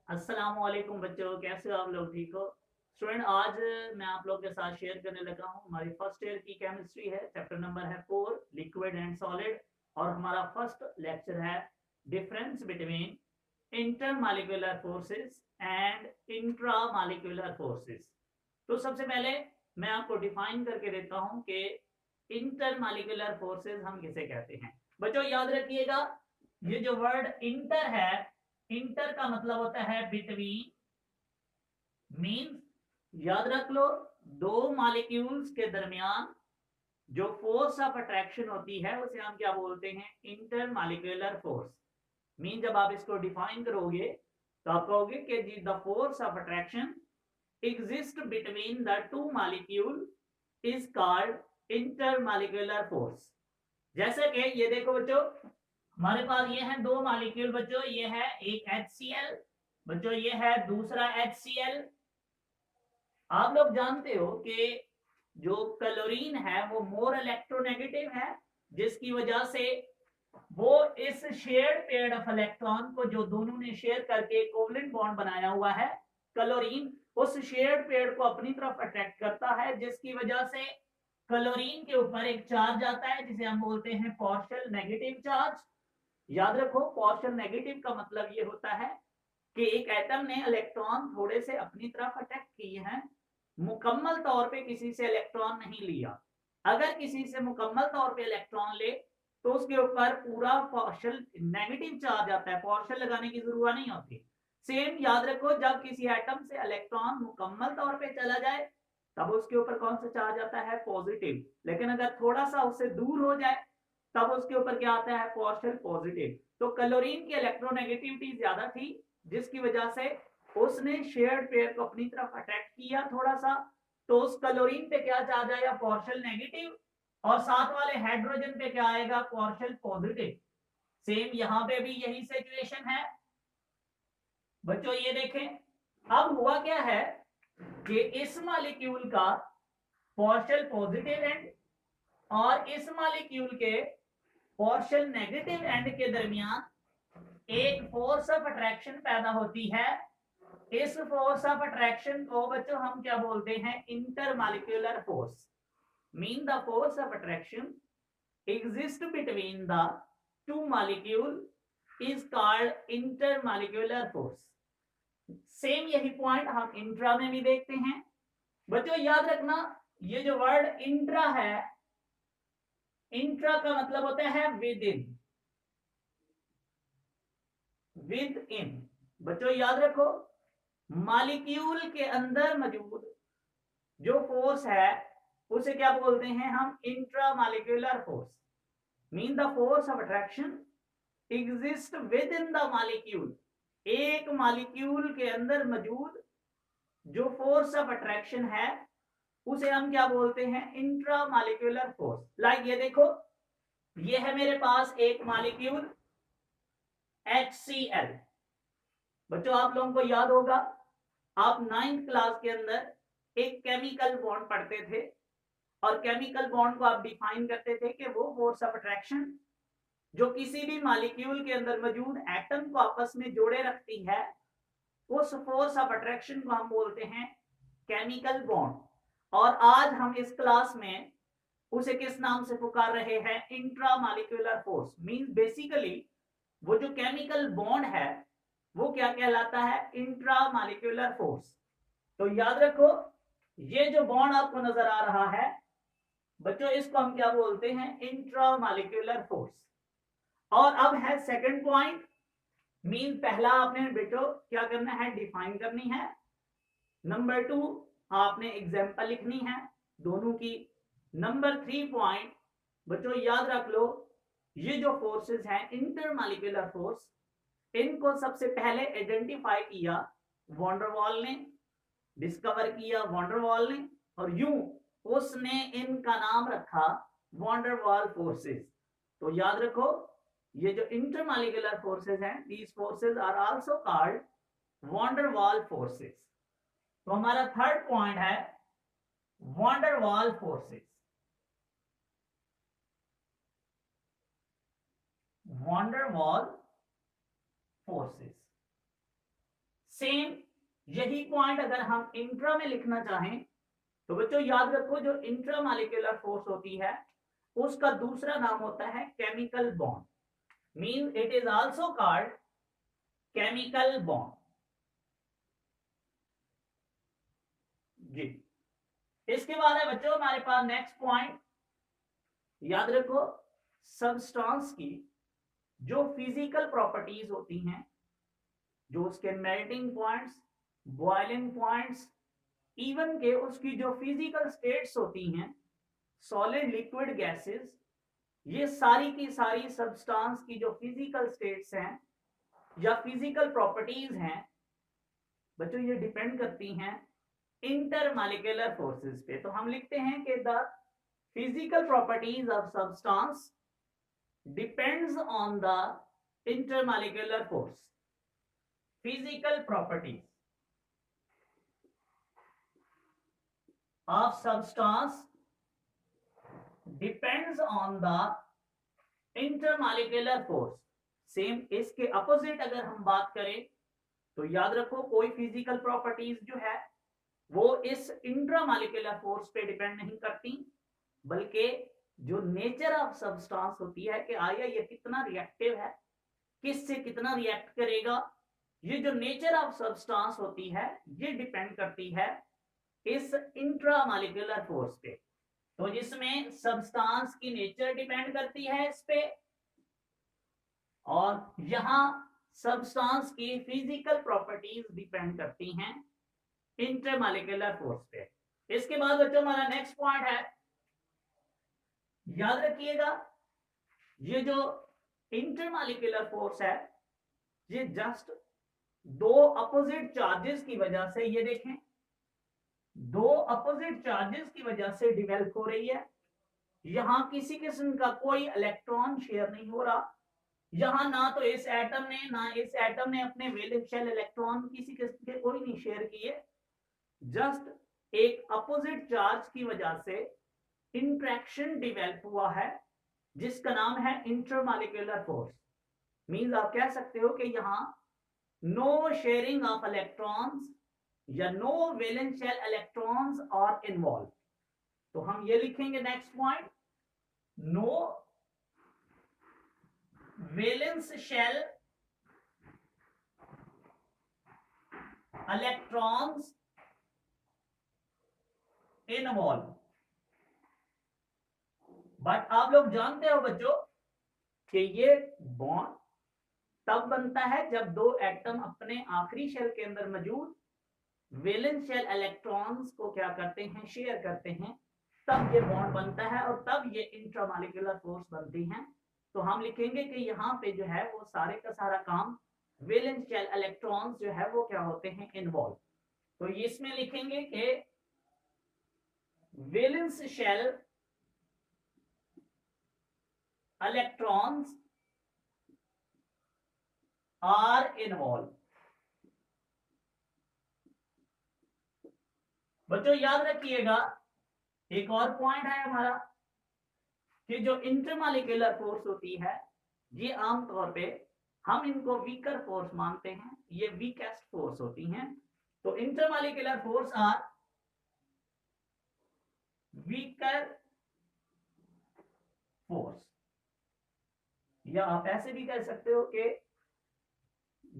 अस्सलाम वालेकुम बच्चों, कैसे हो आप लोग? ठीक हो स्टूडेंट? आज मैं आप लोग के साथ शेयर करने लगा हूँ हमारी फर्स्ट ईयर की केमिस्ट्री है। चैप्टर नंबर है 4, लिक्विड एंड सॉलिड। और हमारा फर्स्ट लेक्चर है difference between intermolecular forces and intramolecular forces. तो सबसे पहले मैं आपको डिफाइन करके देता हूँ कि इंटरमॉलिक्यूलर फोर्सेस हम किसे कहते हैं। बच्चों याद रखिएगा, ये जो वर्ड इंटर है, इंटर का मतलब होता है बिटवीन। मींस याद रख लो, दो मॉलिक्यूल्स के दरमियान जो फोर्स ऑफ अट्रैक्शन होती है उसे हम क्या बोलते हैं? Inter molecular force. मीन जब आप इसको डिफाइन करोगे तो आप कहोगे कि the force of attraction exist between the two molecule is called inter molecular force. जैसे कि ये देखो बच्चों, हमारे पास ये है दो मॉलिक्यूल बच्चों, ये है एक HCl बच्चों, ये है दूसरा HCl। आप लोग जानते हो कि जो क्लोरीन है वो मोर इलेक्ट्रोनेगेटिव है, जिसकी वजह से वो इस शेयर्ड पेयर ऑफ इलेक्ट्रॉन को जो दोनों ने शेयर करके कोवलेंट बॉन्ड बनाया हुआ है, क्लोरीन उस शेयर्ड पेयर को अपनी तरफ अट्रैक्ट करता है, जिसकी वजह से क्लोरीन के ऊपर एक चार्ज आता है जिसे हम बोलते हैं पार्शियल नेगेटिव चार्ज। याद रखो, पार्शियल नेगेटिव का मतलब ये होता है कि एक एटम ने इलेक्ट्रॉन थोड़े से अपनी तरफ अटैक किए हैं, मुकम्मल तौर पे किसी से इलेक्ट्रॉन नहीं लिया। अगर किसी से मुकम्मल तौर पे इलेक्ट्रॉन ले तो उसके ऊपर पूरा पार्शियल नेगेटिव चार्ज आता है, पार्शियल लगाने की जरूरत नहीं होती। सेम याद रखो, जब किसी एटम से इलेक्ट्रॉन मुकम्मल तौर पे चला जाए तब उसके ऊपर कौन सा चार्ज आता है? पॉजिटिव। लेकिन अगर थोड़ा सा उससे दूर हो जाए तब उसके ऊपर क्या आता है? Partial positive. तो क्लोरीन की इलेक्ट्रोनेगेटिविटी ज्यादा थी, जिसकी वजह से उसने शेयर्ड पेयर को अपनी तरफ अट्रैक्ट किया थोड़ा सा, तो उस क्लोरीन पे क्या चार्ज आएगा? Partial negative. और साथ वाले हाइड्रोजन पे क्या आएगा? Partial positive. सेम यहां पे भी यही सिचुएशन है बच्चों। ये देखें अब हुआ क्या है कि इस मॉलिक्यूल का पार्शियल पॉजिटिव एंड और इस मॉलिक्यूल के पार्शियल नेगेटिव एंड के दरमियान एक फोर्स ऑफ अट्रैक्शन पैदा होती है। इस फोर्स ऑफ अट्रैक्शन को बच्चों हम क्या बोलते हैं? Intermolecular force. Mean the force of attraction exist between the two molecule is called intermolecular force. Same यही पॉइंट हम इंट्रा में भी देखते हैं बच्चों। याद रखना, ये जो वर्ड इंट्रा है, इंट्रा का मतलब होता है विद इन। विद इन बच्चों याद रखो, मॉलिक्यूल के अंदर मौजूद जो फोर्स है उसे क्या बोलते हैं हम? Intra molecular force. Mean the force of attraction exist with in the molecule. एक मॉलिक्यूल के अंदर मौजूद जो फोर्स ऑफ अट्रैक्शन है उसे हम क्या बोलते हैं? Intra molecular force. लाइक ये देखो, ये है मेरे पास एक मॉलिक्यूल HCl। बच्चों आप लोगों को याद होगा, आप 9th क्लास के अंदर एक केमिकल बॉन्ड पढ़ते थे और केमिकल बॉन्ड को आप डिफाइन करते थे कि वो फोर्स ऑफ अट्रैक्शन जो किसी भी मॉलिक्यूल के अंदर मौजूद एटम को आपस में जोड़े रखती है, उस फोर्स ऑफ अट्रैक्शन को हम बोलते हैं केमिकल बॉन्ड। और आज हम इस क्लास में उसे किस नाम से पुकार रहे हैं? Intramolecular force. मींस बेसिकली वो जो केमिकल बॉन्ड है वो क्या कहलाता है? Intramolecular force. तो याद रखो, ये जो बॉन्ड आपको नजर आ रहा है बच्चों, इसको हम क्या बोलते हैं? Intramolecular force. और अब है सेकंड पॉइंट। मीन पहला आपने बेटो क्या करना है? डिफाइन करनी है। नंबर 2 आपने एग्जांपल लिखनी है दोनों की। नंबर 3 पॉइंट बच्चों याद रख लो, ये जो फोर्सेस हैं इंटरमॉलिक्यूलर फोर्स, इनको सबसे पहले आइडेंटिफाई किया वॉन्डरवॉल ने, डिस्कवर किया वॉन्डरवॉल ने, और यूं उसने इनका नाम रखा वॉन्डरवॉल फोर्सेस। तो याद रखो, ये जो इंटरमॉलिक्यूलर फोर्सेस हैं, these forces are also called van der Waals forces. तो हमारा थर्ड पॉइंट है van der Waals forces. Van der Waals forces. Same यही पॉइंट अगर हम इंट्रा में लिखना चाहें तो बच्चों याद रखो, जो इंट्रा मॉलिक्यूलर फोर्स होती है उसका दूसरा नाम होता है chemical bond, mean it is also called chemical bond. जी, इसके बाद है बच्चों हमारे पास नेक्स्ट पॉइंट, याद रखो सब्सटेंस की जो फिजिकल प्रॉपर्टीज होती हैं, जो उसके melting points, boiling points, even के उसकी जो फिजिकल स्टेट्स होती हैं, सॉलिड लिक्विड गैसेस, ये सारी की सारी सब्सटेंस की जो फिजिकल स्टेट्स हैं या फिजिकल प्रॉपर्टीज हैं बच्चों, ये डिपेंड करती हैं इंटरमॉलिक्यूलर फोर्सेस पे। तो हम लिखते हैं कि the physical properties of substance depends on the intermolecular force. Physical properties of substance depends on the intermolecular force। Same इसके अपोजिट अगर हम बात करें तो याद रखो कोई फिजिकल प्रॉपर्टीज जो है वो इस इंट्रामॉलिक्यूलर फोर्स पे डिपेंड नहीं करती, बल्कि जो नेचर ऑफ सब्सटेंस होती है कि आया ये कितना रिएक्टिव है, किससे कितना रिएक्ट करेगा, ये जो नेचर ऑफ सब्सटेंस होती है ये डिपेंड करती है इस इंट्रामॉलिक्यूलर फोर्स पे। तो जिसमें सब्सटेंस की नेचर डिपेंड करती है इस पे, और यहां सब्सटेंस की फिजिकल प्रॉपर्टीज डिपेंड करती हैं इंटरमॉलिक्यूलर फोर्स पे। इसके बाद बच्चों हमारा नेक्स्ट पॉइंट है, याद रखिएगा ये जो इंटरमॉलिक्यूलर फोर्स है ये जस्ट दो अपोजिट चार्जेस की वजह से, ये देखें दो अपोजिट चार्जेस की वजह से डेवलप हो रही है। यहां किसी किस्म का कोई इलेक्ट्रॉन शेयर नहीं हो रहा, यहां ना तो इस एटम ने ना इस एटम ने अपने वैलेंस शेल इलेक्ट्रॉन किसी किस्म के कोई नहीं शेयर किए, जस्ट एक अपोजिट चार्ज की वजह से इंट्रैक्शन डेवलप हुआ है जिसका नाम है इंटरमॉलिक्यूलर फोर्स। मींस आप कह सकते हो कि यहां नो शेयरिंग ऑफ इलेक्ट्रॉन्स या no valence shell electrons are involve. तो हम ये लिखेंगे next point, no valence shell electrons involve. But आप लोग जानते हो बच्चों कि ये बॉन्ड तब बनता है जब दो एटम अपने आखिरी शेल के अंदर मौजूद वैलेंस शेल इलेक्ट्रॉन्स को क्या करते हैं, शेयर करते हैं, तब ये बॉन्ड बनता है और तब ये इंट्रामॉलिक्यूलर फोर्स बनती हैं। तो हम लिखेंगे कि यहाँ पे जो है वो सारे का सारा काम वैलेंस शेल इलेक्ट्रॉन्स जो है वो क्या होते हैं, इन्वॉल्व। तो इसमें लिखेंगे कि valence shell electrons are involve. बच्चों याद रखिएगा एक और पॉइंट है हमारा कि जो इंटरमॉलिक्यूलर फोर्स होती है ये आमतौर पे हम इनको वीकर फोर्स मानते हैं, ये वीकेस्ट फोर्स होती हैं। तो intermolecular force are weaker force, या आप ऐसे भी कह सकते हो कि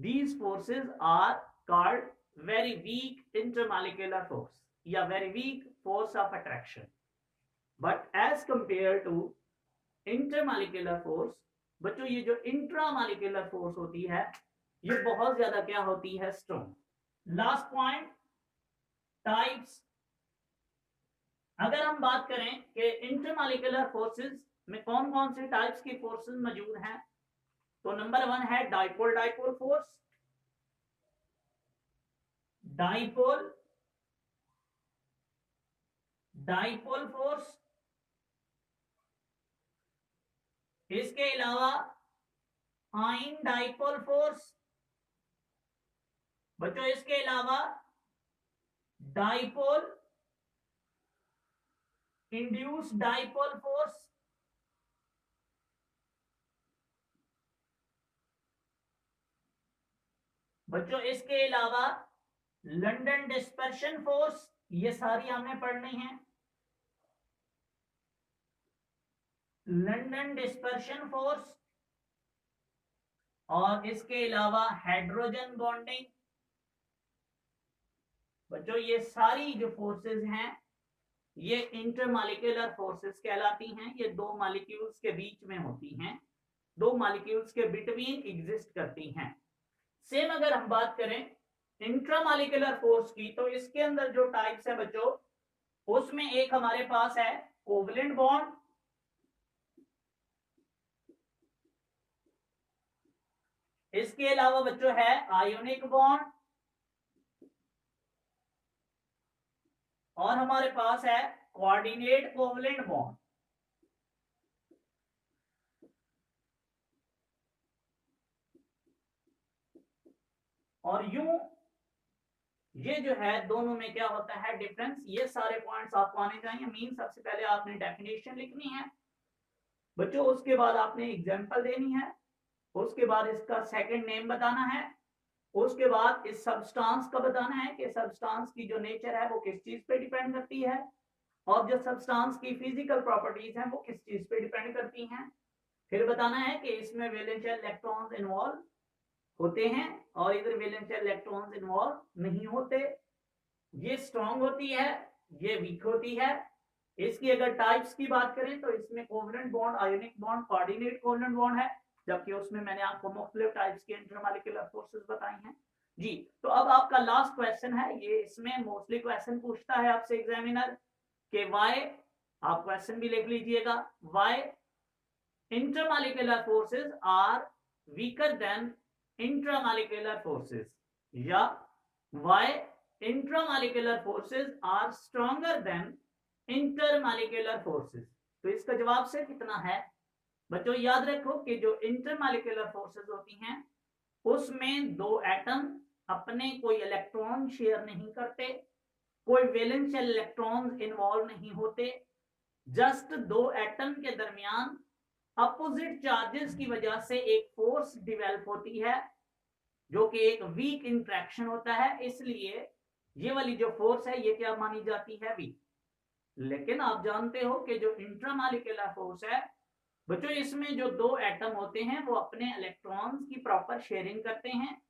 these forces are called very weak intermolecular force या very weak force of attraction, but as compared to intermolecular force बच्चों ये जो इंट्रामॉलिक्यूलर फोर्स होती है ये बहुत ज्यादा क्या होती है, स्ट्रॉन्ग। Last point, types. अगर हम बात करें कि इंटरमॉलिक्यूलर फोर्सेस में कौन कौन से टाइप्स की फोर्सेस मौजूद हैं, तो नंबर 1 है dipole dipole force, dipole dipole force. इसके अलावा आइन डाइपोल फोर्स, बच्चों इसके अलावा डाइपोल इंड्यूस डाइपोल फोर्स, बच्चों इसके अलावा लंदन डिस्पर्शन फोर्स, ये सारी हमने पढ़नी है। लंदन डिस्पर्शन फोर्स और इसके अलावा हाइड्रोजन बॉन्डिंग। बच्चों ये सारी जो फोर्सेस हैं ये इंटरमॉलिक्यूलर फोर्सेस कहलाती हैं। ये दो मॉलिक्यूल्स के बीच में होती हैं, दो मॉलिक्यूल्स के बिटवीन एग्जिस्ट करती हैं। सेम अगर हम बात करें इंट्रामॉलिक्यूलर फोर्स की, तो इसके अंदर जो टाइप्स है बच्चों, उसमें एक हमारे पास है कोवलेंट बॉन्ड, इसके अलावा बच्चों है आयोनिक बॉन्ड, और हमारे पास है कोऑर्डिनेट कोवलेंट बॉन्ड। और यूं ये जो है दोनों में क्या होता है डिफरेंस, ये सारे पॉइंट्स आपको आने चाहिए। मीन सबसे पहले आपने डेफिनेशन लिखनी है बच्चों, उसके बाद आपने एग्जांपल देनी है, उसके बाद इसका सेकंड नेम बताना है, उसके बाद इस सब्सटेंस का बताना है कि सब्सटेंस की जो नेचर है वो किस चीज पे डिपेंड करती है, और जो सब्सटेंस की फिजिकल प्रॉपर्टीज हैं वो किस चीज पे डिपेंड करती हैं। फिर बताना है कि इसमें वैलेंशियल इलेक्ट्रॉन्स इन्वॉल्व होते हैं और इधर वैलेंशियल इलेक्ट्रॉन्स इन्वॉल्व नहीं होते। ये स्ट्रॉन्ग होती है, ये वीक होती है। इसकी अगर टाइप्स की बात करें तो इसमें covalent bond, ionic bond, coordinate covalent bond है, जबकि उसमें मैंने आपको मुख्तलिफ टाइप्स के इंटरमॉलिक्यूलर फोर्सेस बताई हैं जी। तो अब आपका लास्ट क्वेश्चन है, ये इसमें मोस्टली क्वेश्चन पूछता है आपसे एग्जामिनर कि वाई, आप क्वेश्चन भी लिख लीजिएगा, why intermolecular forces are weaker than intramolecular forces, या why intramolecular forces are stronger than intermolecular forces. तो इसका जवाब से कितना है बच्चों, याद रखो कि जो इंटरमॉलिक्यूलर फोर्सेस होती हैं उसमें दो एटम अपने कोई इलेक्ट्रॉन शेयर नहीं करते, कोई वैलेंशियल इलेक्ट्रॉन्स इन्वॉल्व नहीं होते, जस्ट दो एटम के दरमियान अपोजिट चार्जेस की वजह से एक फोर्स डेवलप होती है जो कि एक वीक इंट्रैक्शन होता है, इसलिए ये वाली जो फोर्स है ये क्या मानी जाती है, वीक। लेकिन आप जानते हो कि जो इंट्रामॉलिक्यूलर फोर्स है बच्चों, इसमें जो दो एटम होते हैं वो अपने इलेक्ट्रॉन्स की प्रॉपर शेयरिंग करते हैं,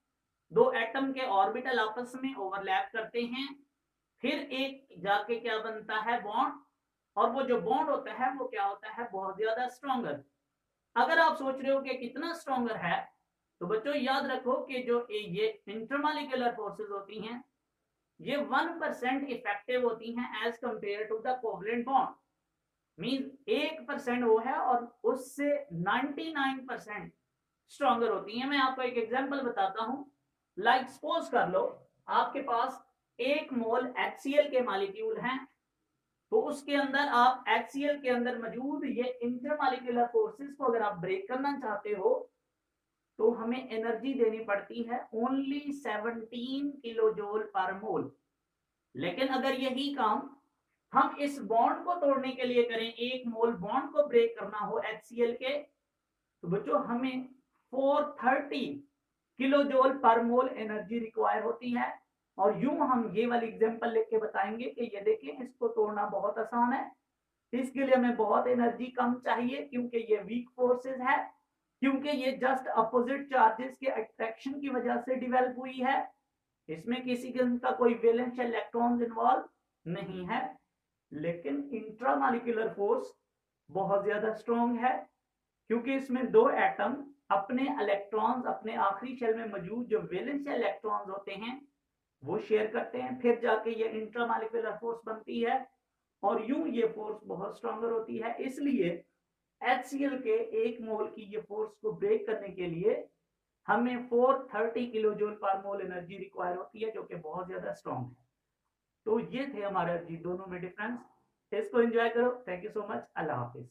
दो एटम के ऑर्बिटल आपस में ओवरलैप करते हैं, फिर एक जाके क्या बनता है, बॉन्ड, और वो जो बॉन्ड होता है वो क्या होता है, बहुत ज्यादा स्ट्रॉन्गर। अगर आप सोच रहे हो कि कितना स्ट्रॉन्गर है, तो बच्चों याद रखो कि जो ये इंटरमॉलिक्यूलर फोर्सेस होती हैं ये 1% इफेक्टिव होती हैं as compare to the covalent bond. Mean 1% वो है और उससे 99% स्ट्रॉन्गर होती है। मैं आपको एक एग्जांपल बताता हूं, लाइक सपोज कर लो आपके पास 1 मोल HCl के मॉलिक्यूल हैं, तो उसके अंदर आप HCl के अंदर मौजूद ये इंटरमॉलिक्यूलर फोर्सेस को अगर आप ब्रेक करना चाहते हो तो हमें एनर्जी देनी पड़ती है ओनली 17 किलो जूल पर मोल। लेकिन अगर यही काम हम इस बॉन्ड को तोड़ने के लिए करें, 1 मोल बॉन्ड को ब्रेक करना हो HCl के, तो बच्चों हमें 430 किलो जूल पर मोल एनर्जी रिक्वायर होती है। और यूं हम ये वाली एग्जांपल लेके बताएंगे कि ये देखें इसको तोड़ना बहुत आसान है, इसके लिए हमें बहुत एनर्जी कम चाहिए क्योंकि ये वीक फोर्सेस है, क्योंकि ये जस्ट अपोजिट चार्जेस के अट्रैक्शन की वजह से डेवलप हुई है, इसमें किसी किस्म का कोई वैलेंशियल इलेक्ट्रॉन्स इन्वॉल्व नहीं है। लेकिन इंट्रामॉलिक्यूलर फोर्स बहुत ज्यादा स्ट्रॉन्ग है क्योंकि इसमें दो एटम अपने इलेक्ट्रॉन्स अपने आखिरी शेल में मौजूद जो वैलेंशियल इलेक्ट्रॉन्स होते हैं वो शेयर करते हैं, फिर जाके ये इंट्रामॉलिक्यूलर फोर्स बनती है और यूं ये फोर्स बहुत स्ट्रॉन्गर होती है। इसलिए HCl के 1 मोल की ये फोर्स को ब्रेक करने के लिए हमें 430 किलो जूल पर मोल एनर्जी रिक्वायर होती है जो कि बहुत ज्यादा स्ट्रॉन्ग है। तो ये थे हमारे जी दोनों में डिफरेंस। इसको एंजॉय करो। Thank you so much. Allah Hafiz.